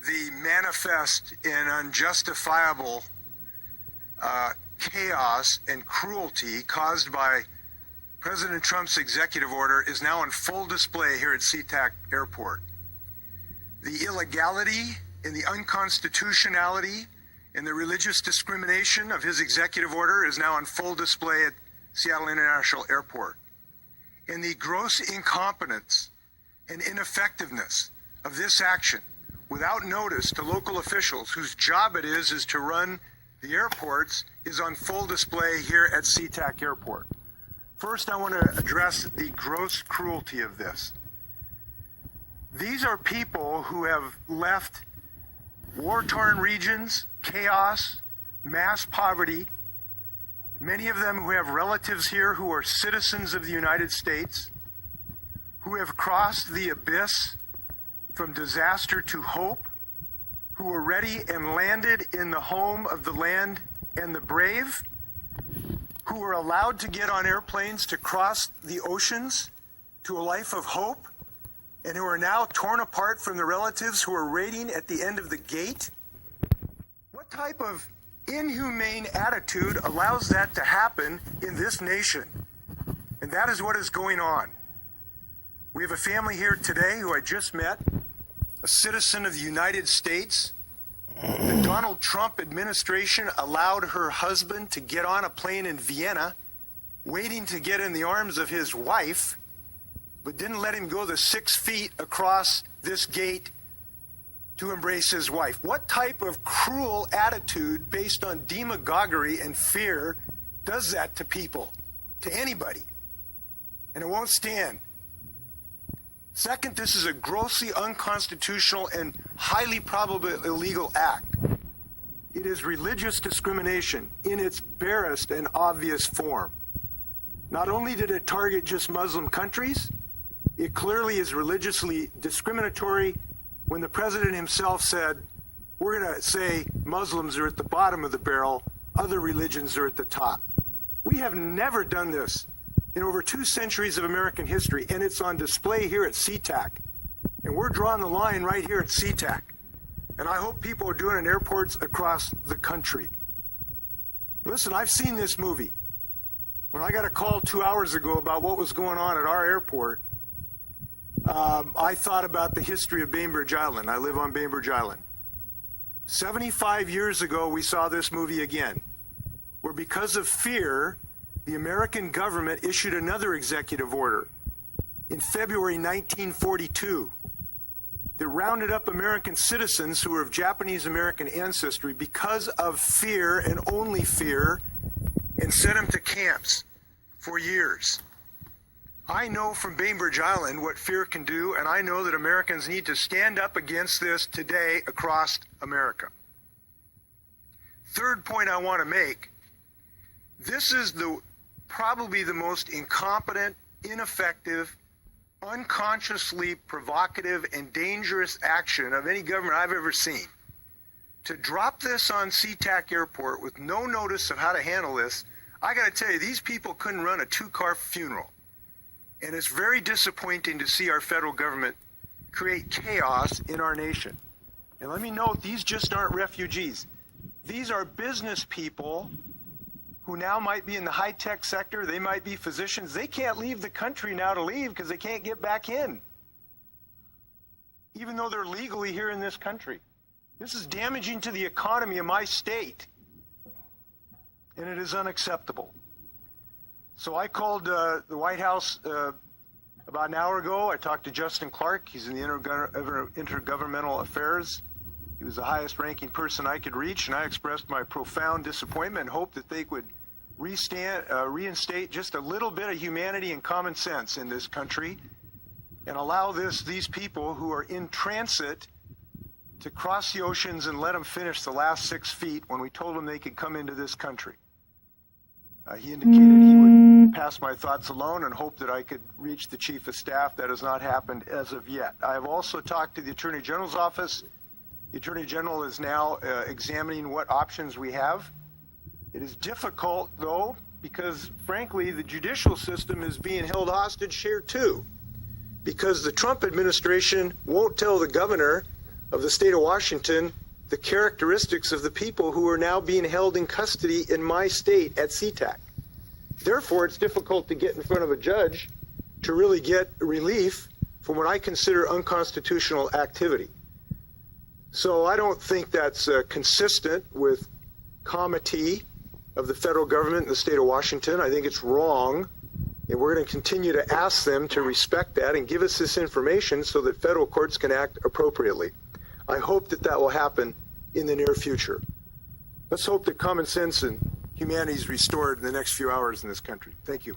the manifest and unjustifiable chaos and cruelty caused by President Trump's executive order is now on full display here at SeaTac Airport. The illegality and the unconstitutionality and the religious discrimination of his executive order is now on full display at Seattle International Airport. And the gross incompetence and ineffectiveness of this action without notice to local officials whose job it is to run the airports is on full display here at SeaTac Airport. First, I want to address the gross cruelty of this. These are people who have left war-torn regions, chaos, mass poverty, many of them who have relatives here who are citizens of the United States, who have crossed the abyss from disaster to hope, who were ready and landed in the home of the land and the brave, who were allowed to get on airplanes to cross the oceans to a life of hope, and who are now torn apart from the relatives who are waiting at the end of the gate? What type of inhumane attitude allows that to happen in this nation? And that is what is going on. We have a family here today who I just met, a citizen of the United States. The Donald Trump administration allowed her husband to get on a plane in Vienna, waiting to get in the arms of his wife, but didn't let him go the 6 feet across this gate to embrace his wife. What type of cruel attitude based on demagoguery and fear does that to people, to anybody? And it won't stand. Second, this is a grossly unconstitutional and highly probable illegal act. It is religious discrimination in its barest and obvious form. Not only did it target just Muslim countries, it clearly is religiously discriminatory when the president himself said, we're going to say Muslims are at the bottom of the barrel, other religions are at the top. We have never done this in over 2 centuries of American history, and it's on display here at SeaTac. And we're drawing the line right here at SeaTac. And I hope people are doing it in airports across the country. Listen, I've seen this movie. When I got a call 2 hours ago about what was going on at our airport, I thought about the history of Bainbridge Island. I live on Bainbridge Island. 75 years ago, we saw this movie again, where because of fear, the American government issued another executive order in February 1942 that rounded up American citizens who were of Japanese American ancestry because of fear and only fear, and sent them to camps for years. I know from Bainbridge Island what fear can do, and I know that Americans need to stand up against this today across America. Third point I want to make, this is probably the most incompetent, ineffective, unconsciously provocative, and dangerous action of any government I've ever seen. To drop this on SeaTac Airport with no notice of how to handle this, I got to tell you, these people couldn't run a 2-car funeral. And it's very disappointing to see our federal government create chaos in our nation. And let me note, these just aren't refugees. These are business people who now might be in the high-tech sector. They might be physicians. They can't leave the country now to leave because they can't get back in, even though they're legally here in this country. This is damaging to the economy of my state, and it is unacceptable. So I called the White House about an hour ago. I talked to Justin Clark. He's in the Intergovernmental Affairs. He was the highest ranking person I could reach, and I expressed my profound disappointment and hope that they would reinstate just a little bit of humanity and common sense in this country and allow these people who are in transit to cross the oceans and let them finish the last 6 feet when we told them they could come into this country. He indicated he would pass my thoughts alone and hope that I could reach the Chief of Staff. That has not happened as of yet. I have also talked to the Attorney General's office. The Attorney General is now examining what options we have. It is difficult, though, because, frankly, the judicial system is being held hostage here, too, because the Trump administration won't tell the governor of the state of Washington the characteristics of the people who are now being held in custody in my state at SeaTac. Therefore, it's difficult to get in front of a judge to really get relief from what I consider unconstitutional activity. So I don't think that's consistent with comity of the federal government in the state of Washington. I think it's wrong, and we're going to continue to ask them to respect that and give us this information so that federal courts can act appropriately. I hope that that will happen in the near future. Let's hope that common sense and humanity is restored in the next few hours in this country. Thank you.